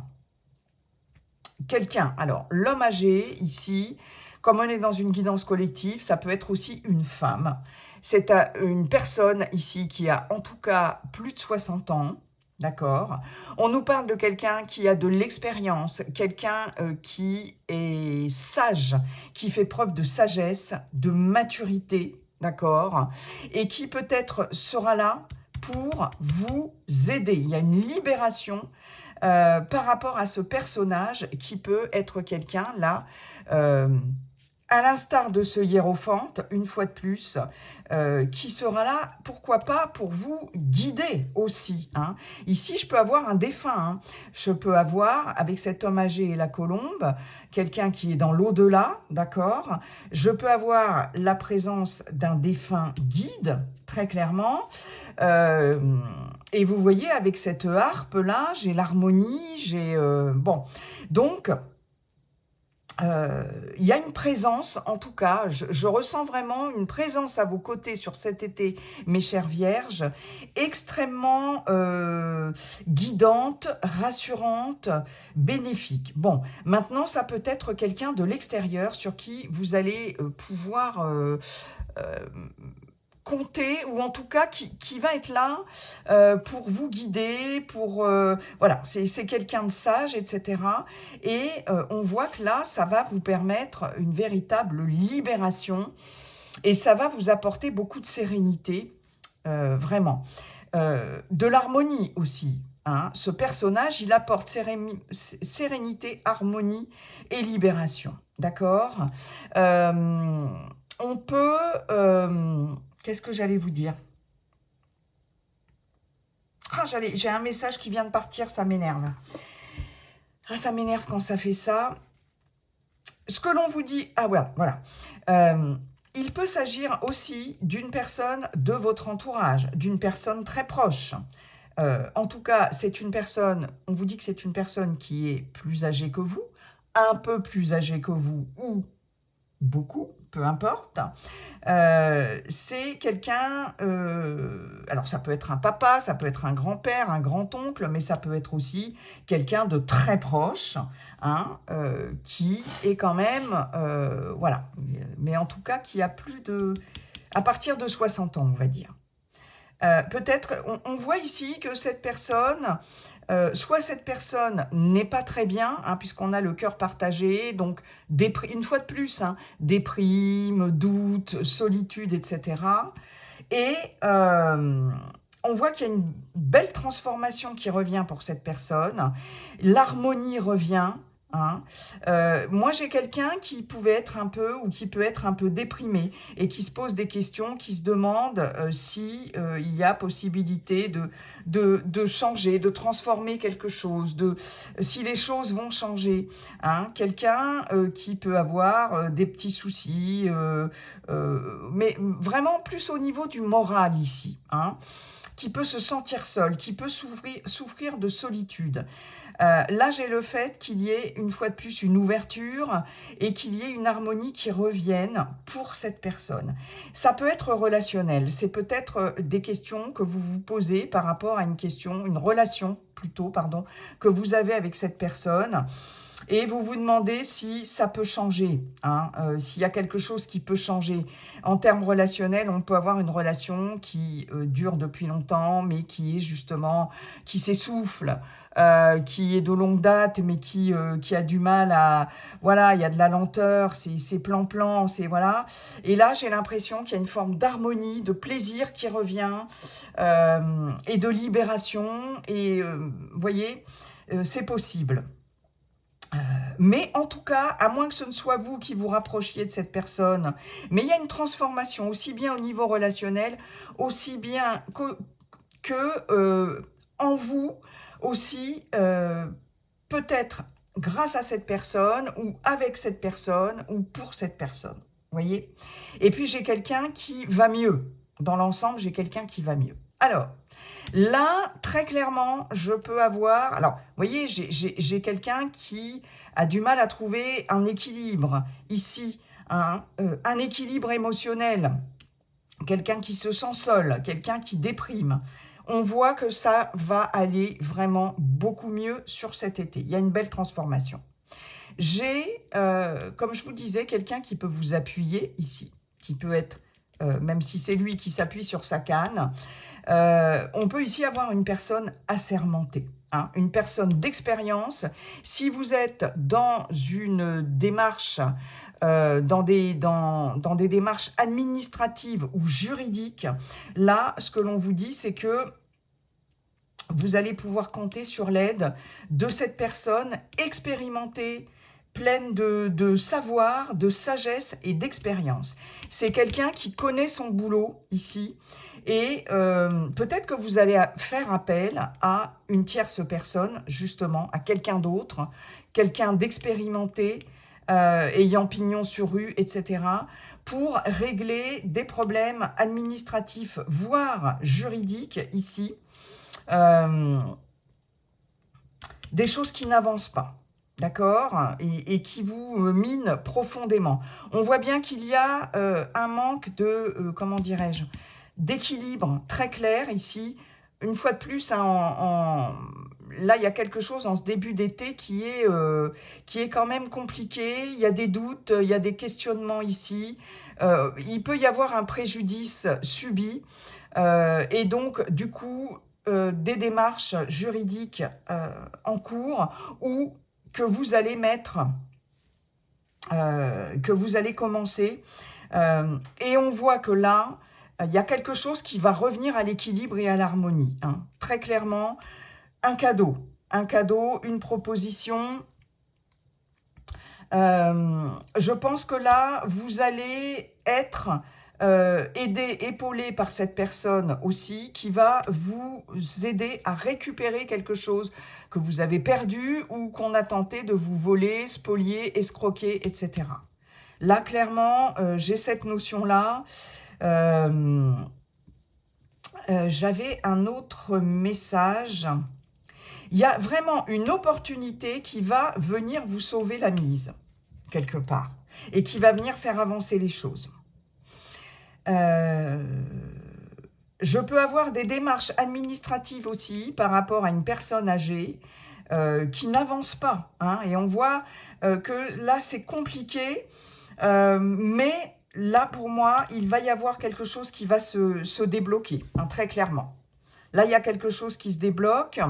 quelqu'un, alors l'homme âgé ici, comme on est dans une guidance collective, ça peut être aussi une femme. C'est une personne ici qui a en tout cas plus de 60 ans, d'accord? On nous parle de quelqu'un qui a de l'expérience, quelqu'un qui est sage, qui fait preuve de sagesse, de maturité, d'accord? Et qui peut-être sera là pour vous aider. Il y a une libération par rapport à ce personnage qui peut être quelqu'un là, à l'instar de ce hiérophante, une fois de plus, qui sera là, pourquoi pas, pour vous guider aussi. Hein. Ici, je peux avoir un défunt. Hein. Je peux avoir, avec cet homme âgé et la colombe, quelqu'un qui est dans l'au-delà, d'accord? Je peux avoir la présence d'un défunt guide, très clairement. Et vous voyez, avec cette harpe-là, j'ai l'harmonie, j'ai... bon, donc... il y a une présence, en tout cas, je ressens vraiment une présence à vos côtés sur cet été, mes chères vierges, extrêmement guidante, rassurante, bénéfique. Bon, maintenant, ça peut être quelqu'un de l'extérieur sur qui vous allez pouvoir compter, ou en tout cas qui va être là pour vous guider, pour voilà, c'est quelqu'un de sage, etc. Et on voit que là, ça va vous permettre une véritable libération et ça va vous apporter beaucoup de sérénité, vraiment. De l'harmonie aussi. Hein. Ce personnage, il apporte sérénité, harmonie et libération. D'accord? On peut... qu'est-ce que j'allais vous dire? Ah, j'ai un message qui vient de partir, ça m'énerve. Ah, ça m'énerve quand ça fait ça. Ce que l'on vous dit... Ah, voilà. Il peut s'agir aussi d'une personne de votre entourage, d'une personne très proche. En tout cas, c'est une personne, on vous dit que c'est une personne qui est plus âgée que vous, un peu plus âgée que vous ou beaucoup, peu importe. C'est quelqu'un, alors ça peut être un papa, ça peut être un grand-père, un grand-oncle, mais ça peut être aussi quelqu'un de très proche, hein, qui est quand même, voilà, mais en tout cas qui a plus de, à partir de 60 ans, on va dire. Peut-être, on voit ici que cette personne, soit cette personne n'est pas très bien, hein, puisqu'on a le cœur partagé, donc une fois de plus, hein, déprime, doute, solitude, etc. Et on voit qu'il y a une belle transformation qui revient pour cette personne. L'harmonie revient. Hein. Moi, j'ai quelqu'un qui pouvait être un peu ou qui peut être un peu déprimé et qui se pose des questions, qui se demande si il y a possibilité de changer, de transformer quelque chose, si les choses vont changer. Hein. Quelqu'un qui peut avoir des petits soucis, mais vraiment plus au niveau du moral ici, hein, qui peut se sentir seul, qui peut souffrir de solitude. Là, j'ai le fait qu'il y ait une fois de plus une ouverture et qu'il y ait une harmonie qui revienne pour cette personne. Ça peut être relationnel, c'est peut-être des questions que vous vous posez par rapport à une relation plutôt, pardon, que vous avez avec cette personne. Et vous vous demandez si ça peut changer, hein, s'il y a quelque chose qui peut changer. En termes relationnels, on peut avoir une relation qui dure depuis longtemps, mais qui est justement, qui s'essouffle, qui est de longue date, mais qui a du mal à... Voilà, il y a de la lenteur, c'est plan-plan, c'est... Voilà. Et là, j'ai l'impression qu'il y a une forme d'harmonie, de plaisir qui revient, et de libération. Et vous voyez, c'est possible. Mais en tout cas, à moins que ce ne soit vous qui vous rapprochiez de cette personne, mais il y a une transformation, aussi bien au niveau relationnel, aussi bien que en vous, aussi peut-être grâce à cette personne, ou avec cette personne, ou pour cette personne. Vous voyez? Et puis j'ai quelqu'un qui va mieux. Dans l'ensemble, j'ai quelqu'un qui va mieux. Alors, là, très clairement, je peux avoir... Alors, vous voyez, j'ai quelqu'un qui a du mal à trouver un équilibre ici, hein, un équilibre émotionnel, quelqu'un qui se sent seul, quelqu'un qui déprime. On voit que ça va aller vraiment beaucoup mieux sur cet été. Il y a une belle transformation. J'ai, comme je vous disais, quelqu'un qui peut vous appuyer ici, qui peut être, même si c'est lui qui s'appuie sur sa canne, on peut ici avoir une personne assermentée, hein, une personne d'expérience. Si vous êtes dans une démarche, dans des démarches administratives ou juridiques, là, ce que l'on vous dit, c'est que vous allez pouvoir compter sur l'aide de cette personne expérimentée, pleine de savoir, de sagesse et d'expérience. C'est quelqu'un qui connaît son boulot ici et peut-être que vous allez faire appel à une tierce personne, justement, à quelqu'un d'autre, quelqu'un d'expérimenté, ayant pignon sur rue, etc., pour régler des problèmes administratifs, voire juridiques ici, des choses qui n'avancent pas. D'accord, et qui vous minent profondément. On voit bien qu'il y a un manque de, comment dirais-je, d'équilibre très clair ici. Une fois de plus, hein, là, il y a quelque chose en ce début d'été qui est quand même compliqué. Il y a des doutes, il y a des questionnements ici. Il peut y avoir un préjudice subi. Et donc, du coup, des démarches juridiques en cours ou que vous allez mettre, que vous allez commencer. Et on voit que là, il y a quelque chose qui va revenir à l'équilibre et à l'harmonie. Hein. Très clairement, un cadeau, une proposition. Je pense que là, vous allez être aidé, épaulé par cette personne aussi, qui va vous aider à récupérer quelque chose que vous avez perdu ou qu'on a tenté de vous voler, spolier, escroquer, etc. Là, clairement, j'ai cette notion-là. J'avais un autre message. Il y a vraiment une opportunité qui va venir vous sauver la mise, quelque part, et qui va venir faire avancer les choses. Je peux avoir des démarches administratives aussi par rapport à une personne âgée qui n'avance pas. Hein, et on voit que là, c'est compliqué, mais là, pour moi, il va y avoir quelque chose qui va se débloquer, hein, très clairement. Là, il y a quelque chose qui se débloque.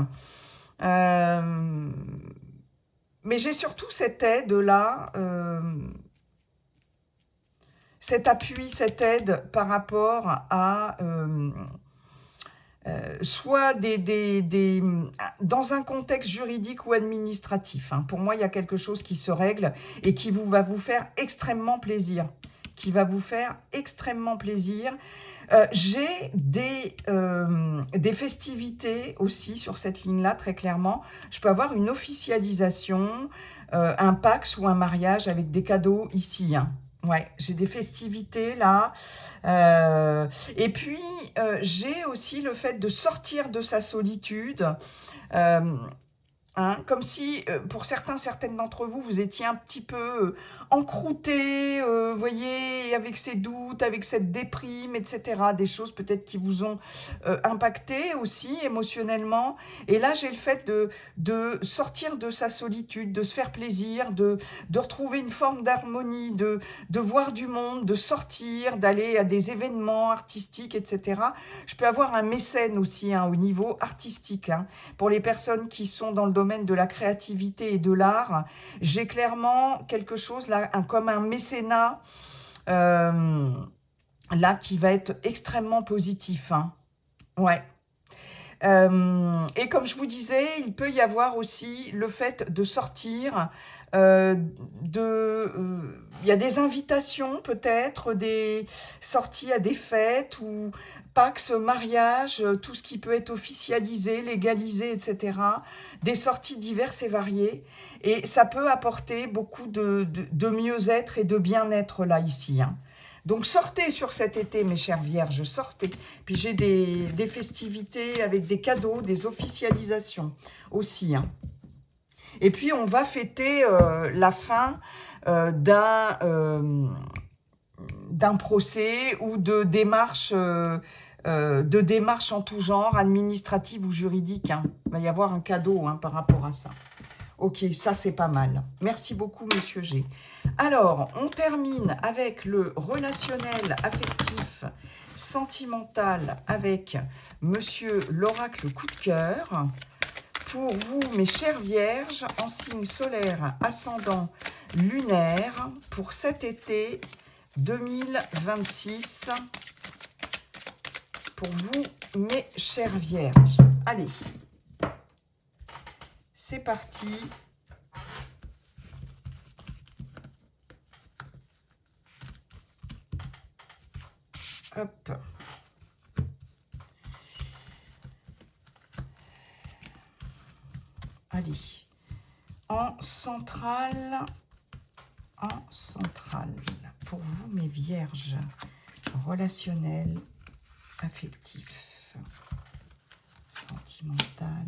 Mais j'ai surtout cette aide-là, cet appui, cette aide par rapport à soit dans un contexte juridique ou administratif. Hein. Pour moi, il y a quelque chose qui se règle et qui va vous faire extrêmement plaisir. J'ai des festivités aussi sur cette ligne-là, très clairement. Je peux avoir une officialisation, un Pax ou un mariage avec des cadeaux ici. Hein. Ouais, j'ai des festivités là. Et puis, j'ai aussi le fait de sortir de sa solitude. Hein, comme si, pour certaines d'entre vous, vous étiez un petit peu encrouté, voyez, avec ces doutes, avec cette déprime, etc. Des choses peut-être qui vous ont impacté aussi émotionnellement. Et là, j'ai le fait de sortir de sa solitude, de se faire plaisir, de retrouver une forme d'harmonie, de voir du monde, de sortir, d'aller à des événements artistiques, etc. Je peux avoir un mécène aussi hein, au niveau artistique. Hein. Pour les personnes qui sont dans le domaine de la créativité et de l'art, j'ai clairement quelque chose là, comme un mécénat là qui va être extrêmement positif. Hein. Ouais. Et comme je vous disais, il peut y avoir aussi le fait de sortir, il y a des invitations peut-être, des sorties à des fêtes ou Pax, mariage, tout ce qui peut être officialisé, légalisé, etc. Des sorties diverses et variées. Et ça peut apporter beaucoup de mieux-être et de bien-être là, ici. Hein. Donc sortez sur cet été, mes chères vierges, sortez. Puis j'ai des festivités avec des cadeaux, des officialisations aussi. Hein. Et puis on va fêter la fin d'un procès ou de démarches en tout genre, administratives ou juridiques. Hein. Il va y avoir un cadeau hein, par rapport à ça. Ok, ça c'est pas mal. Merci beaucoup, Monsieur G. Alors, on termine avec le relationnel affectif sentimental avec Monsieur l'oracle coup de cœur. Pour vous, mes chères vierges, en signe solaire, ascendant, lunaire, pour cet été 2026. Pour vous, mes chères vierges. Allez. C'est parti. Hop. Allez. En centrale. Pour vous, mes vierges. Relationnel, affectif, sentimental.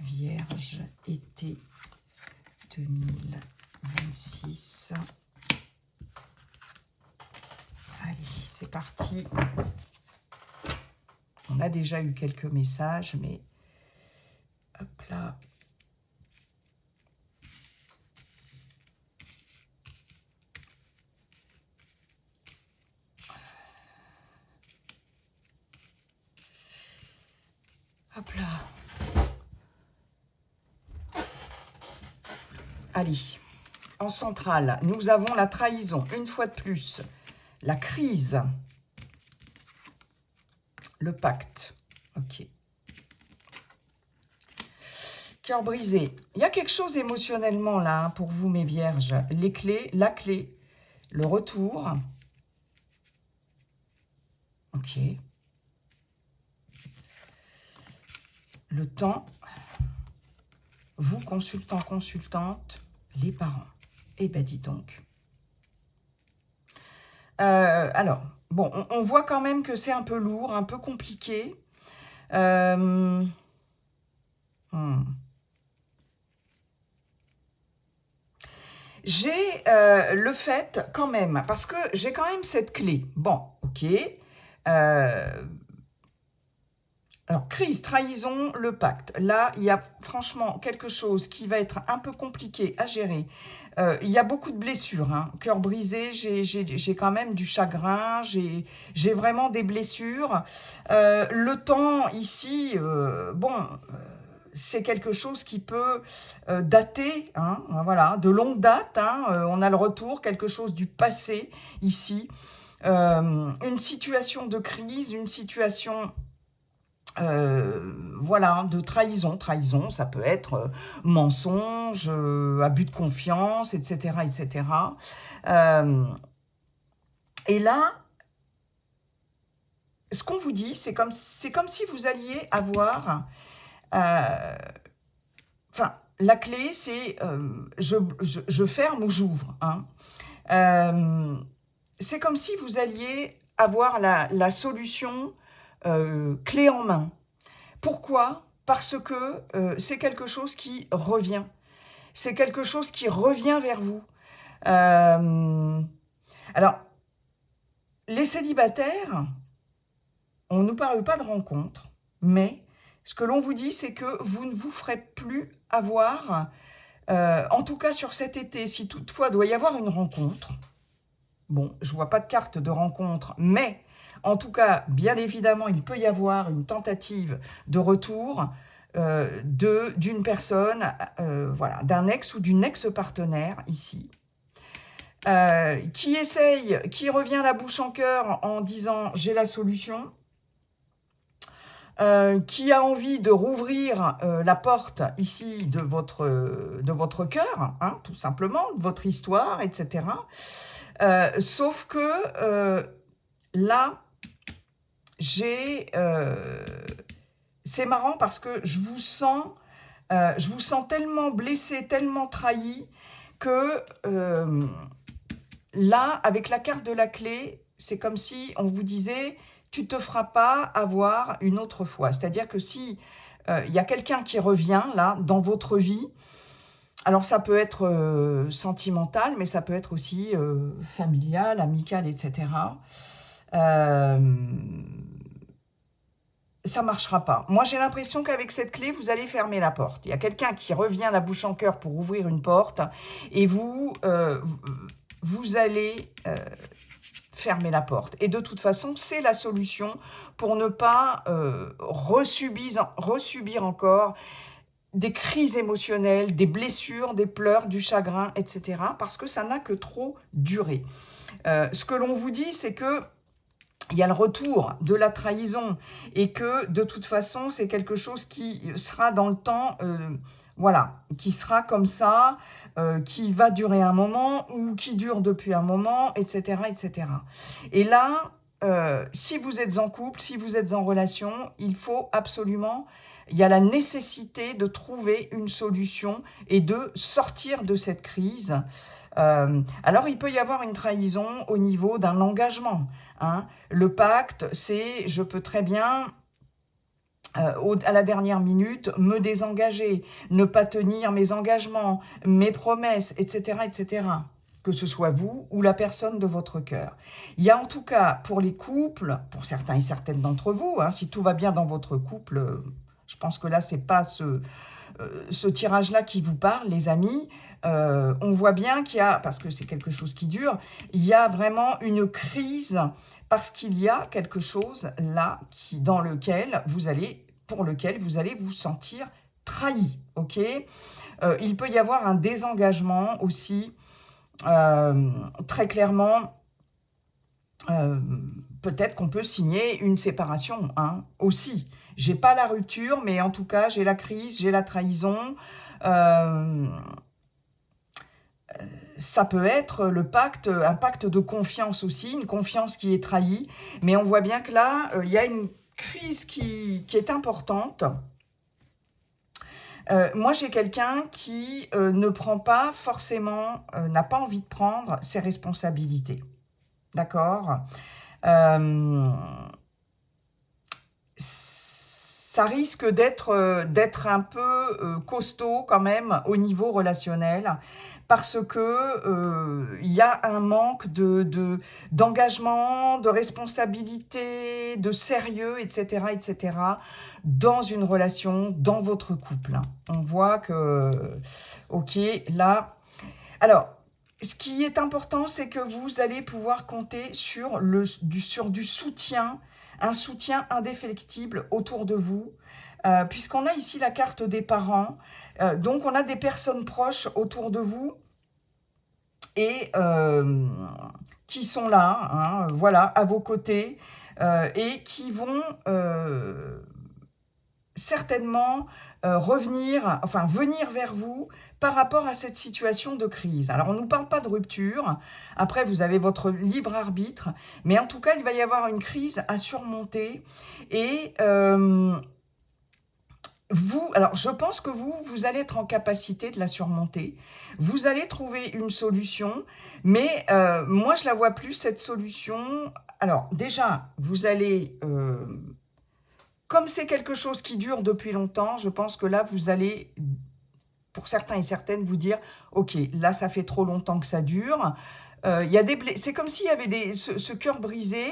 Vierge, été 2026. Allez, c'est parti. On a déjà eu quelques messages, mais hop là. Hop là. Allez, en centrale, nous avons la trahison, une fois de plus, la crise, le pacte, ok. Cœur brisé, il y a quelque chose émotionnellement là, hein, pour vous mes vierges, les clés, la clé, le retour, Ok. Le temps, vous, consultant, consultante, les parents. Eh ben, dis donc. Alors, bon, on voit quand même que c'est un peu lourd, un peu compliqué. Hmm. J'ai le fait quand même, parce que j'ai quand même cette clé. Bon, ok. Alors, crise, trahison, le pacte. Là, il y a franchement quelque chose qui va être un peu compliqué à gérer. Il y a beaucoup de blessures, hein. Cœur brisé, j'ai quand même du chagrin, j'ai vraiment des blessures. Le temps ici, bon, c'est quelque chose qui peut dater, hein, voilà, de longue date. Hein, on a le retour, quelque chose du passé ici. Une situation de crise, une situation voilà, de trahison. Trahison, ça peut être mensonge, abus de confiance, etc. etc. Et là, ce qu'on vous dit, c'est comme si vous alliez avoir... Enfin, la clé, c'est je ferme ou j'ouvre. Hein. C'est comme si vous alliez avoir la solution clé en main. Pourquoi? Parce que c'est quelque chose qui revient. C'est quelque chose qui revient vers vous. Alors, les célibataires, on ne nous parle pas de rencontre, mais ce que l'on vous dit, c'est que vous ne vous ferez plus avoir, en tout cas sur cet été, si toutefois doit y avoir une rencontre. Bon, je ne vois pas de carte de rencontre, mais en tout cas, bien évidemment, il peut y avoir une tentative de retour d'une personne, voilà, d'un ex ou d'une ex-partenaire ici, qui revient la bouche en cœur en disant « j'ai la solution », qui a envie de rouvrir la porte ici de votre cœur, hein, tout simplement, de votre histoire, etc. Sauf que là, c'est marrant parce que je vous sens tellement blessé, tellement trahi, que là, avec la carte de la clé, c'est comme si on vous disait « tu te feras pas avoir une autre fois ». C'est-à-dire que si y a quelqu'un qui revient là dans votre vie, alors ça peut être sentimental, mais ça peut être aussi familial, amical, etc. Ça ne marchera pas. Moi, j'ai l'impression qu'avec cette clé, vous allez fermer la porte. Il y a quelqu'un qui revient la bouche en cœur pour ouvrir une porte, et vous allez fermer la porte. Et de toute façon, c'est la solution pour ne pas ressubir encore des crises émotionnelles, des blessures, des pleurs, du chagrin, etc. Parce que ça n'a que trop duré. Ce que l'on vous dit, c'est que il y a le retour de la trahison et que de toute façon, c'est quelque chose qui sera dans le temps, voilà, qui sera comme ça, qui va durer un moment ou qui dure depuis un moment, etc. etc. Et là, si vous êtes en couple, si vous êtes en relation, il faut absolument, il y a la nécessité de trouver une solution et de sortir de cette crise. Alors, il peut y avoir une trahison au niveau d'un engagement. Hein. Le pacte, c'est je peux très bien, à la dernière minute, me désengager, ne pas tenir mes engagements, mes promesses, etc., etc., que ce soit vous ou la personne de votre cœur. Il y a en tout cas, pour les couples, pour certains et certaines d'entre vous, hein, si tout va bien dans votre couple, je pense que là, c'est pas ce tirage-là qui vous parle, les amis. On voit bien qu'il y a, parce que c'est quelque chose qui dure, il y a vraiment une crise, parce qu'il y a quelque chose là pour lequel vous allez vous sentir trahi, ok. Il peut y avoir un désengagement aussi, très clairement. Peut-être qu'on peut signer une séparation, hein, aussi. J'ai pas la rupture, mais en tout cas, j'ai la crise, j'ai la trahison. ça peut être un pacte de confiance aussi, une confiance qui est trahie. Mais on voit bien que là, il y a une crise qui est importante. Moi, j'ai quelqu'un qui ne prend pas forcément, n'a pas envie de prendre ses responsabilités. D'accord? Ça risque d'être un peu costaud quand même au niveau relationnel parce que il y a un manque d'engagement, de responsabilité, de sérieux, etc., etc., dans une relation, dans votre couple. On voit que, ok, là... Alors, ce qui est important, c'est que vous allez pouvoir compter sur du soutien, un soutien indéfectible autour de vous, puisqu'on a ici la carte des parents. Donc, on a des personnes proches autour de vous et qui sont là, hein, voilà, à vos côtés, et qui vont certainement venir vers vous par rapport à cette situation de crise. Alors, on ne nous parle pas de rupture, après vous avez votre libre arbitre, mais en tout cas, il va y avoir une crise à surmonter, et alors je pense que vous allez être en capacité de la surmonter, vous allez trouver une solution, mais moi je la vois plus, cette solution. Alors déjà, vous allez... comme c'est quelque chose qui dure depuis longtemps, je pense que là, vous allez, pour certains et certaines, vous dire « Ok, là, ça fait trop longtemps que ça dure. » C'est comme s'il y avait ce cœur brisé,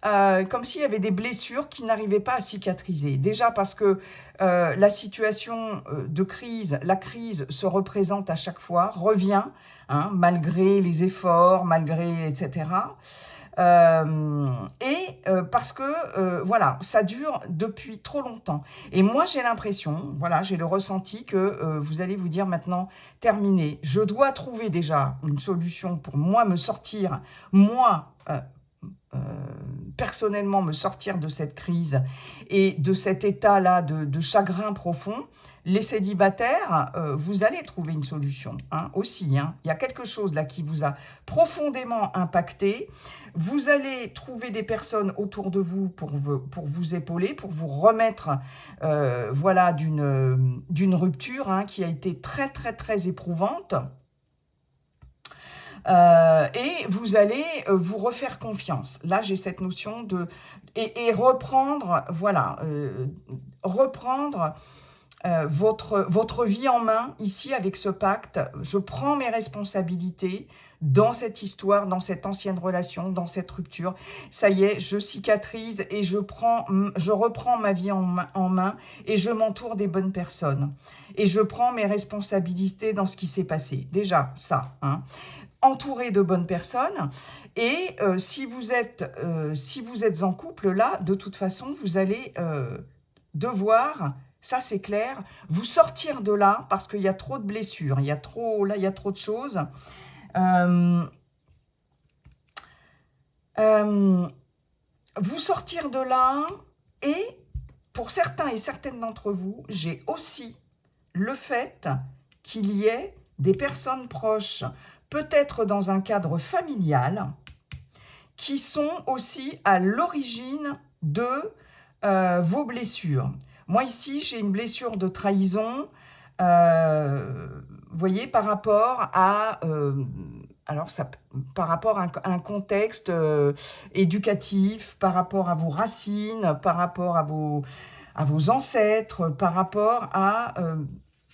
comme s'il y avait des blessures qui n'arrivaient pas à cicatriser. Déjà parce que la situation de crise, la crise se représente à chaque fois, revient, hein, malgré les efforts, malgré, etc., parce que, voilà, ça dure depuis trop longtemps. Et moi, j'ai l'impression, voilà, j'ai le ressenti que vous allez vous dire maintenant, terminé. Je dois trouver déjà une solution pour moi me sortir, moi, personnellement, me sortir de cette crise et de cet état-là de chagrin profond. Les célibataires, vous allez trouver une solution, hein, aussi. Hein. Il y a quelque chose là qui vous a profondément impacté. Vous allez trouver des personnes autour de vous pour vous épauler, pour vous remettre voilà, d'une rupture, hein, qui a été très, très, très éprouvante. Et vous allez vous refaire confiance. Là, j'ai cette notion de... Et reprendre, voilà, reprendre votre vie en main, ici, avec ce pacte. Je prends mes responsabilités dans cette histoire, dans cette ancienne relation, dans cette rupture. Ça y est, je cicatrise et je reprends ma vie en main et je m'entoure des bonnes personnes. Et je prends mes responsabilités dans ce qui s'est passé. Déjà, ça, hein. Entouré de bonnes personnes, et si vous êtes en couple, là, de toute façon, vous allez devoir, ça c'est clair, vous sortir de là, parce qu'il y a trop de blessures, il y a trop de choses. Vous sortir de là, et pour certains et certaines d'entre vous, j'ai aussi le fait qu'il y ait des personnes proches, peut-être dans un cadre familial, qui sont aussi à l'origine de vos blessures. Moi, ici, j'ai une blessure de trahison, vous voyez, par rapport à... par rapport à un contexte éducatif, par rapport à vos racines, par rapport à vos ancêtres, par rapport à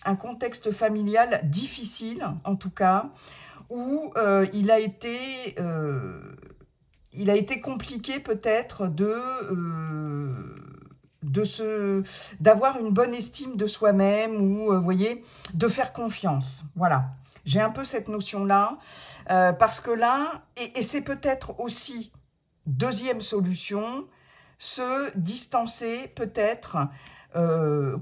un contexte familial difficile, en tout cas, où il a été compliqué peut-être d'avoir une bonne estime de soi-même, ou, vous voyez, de faire confiance. Voilà. J'ai un peu cette notion-là, parce que là, et c'est peut-être aussi, deuxième solution, se distancer peut-être,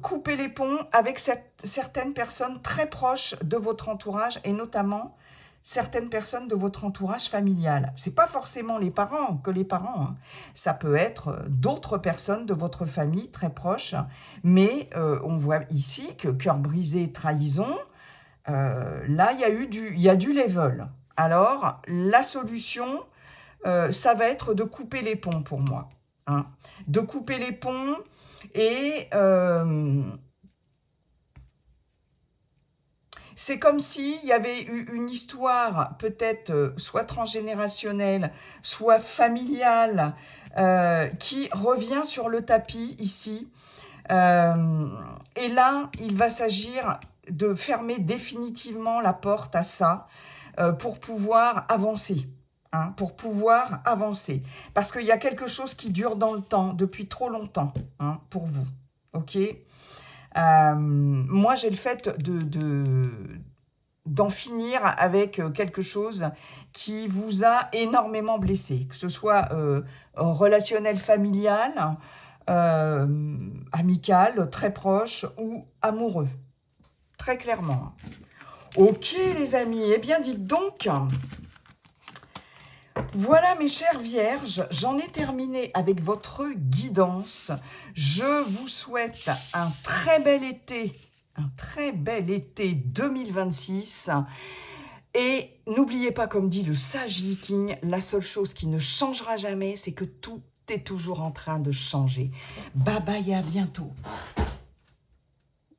couper les ponts avec certaines personnes très proches de votre entourage, et notamment certaines personnes de votre entourage familial. C'est pas forcément les parents, hein. Ça peut être d'autres personnes de votre famille très proches, mais on voit ici que cœur brisé, trahison, Là, il y a du level. Alors, la solution, ça va être de couper les ponts pour moi. Hein. De couper les ponts et... c'est comme s'il y avait eu une histoire peut-être soit transgénérationnelle, soit familiale, qui revient sur le tapis ici. Et là, il va s'agir de fermer définitivement la porte à ça pour pouvoir avancer. Hein, pour pouvoir avancer. Parce qu'il y a quelque chose qui dure dans le temps, depuis trop longtemps, hein, pour vous. Ok ? Moi, j'ai le fait d'en finir avec quelque chose qui vous a énormément blessé, que ce soit relationnel, familial, amical, très proche ou amoureux, très clairement. Ok les amis, eh bien dites donc, voilà mes chères vierges, j'en ai terminé avec votre guidance. Je vous souhaite un très bel été 2026. Et n'oubliez pas, comme dit le sage Viking, la seule chose qui ne changera jamais, c'est que tout est toujours en train de changer. Bye bye et à bientôt.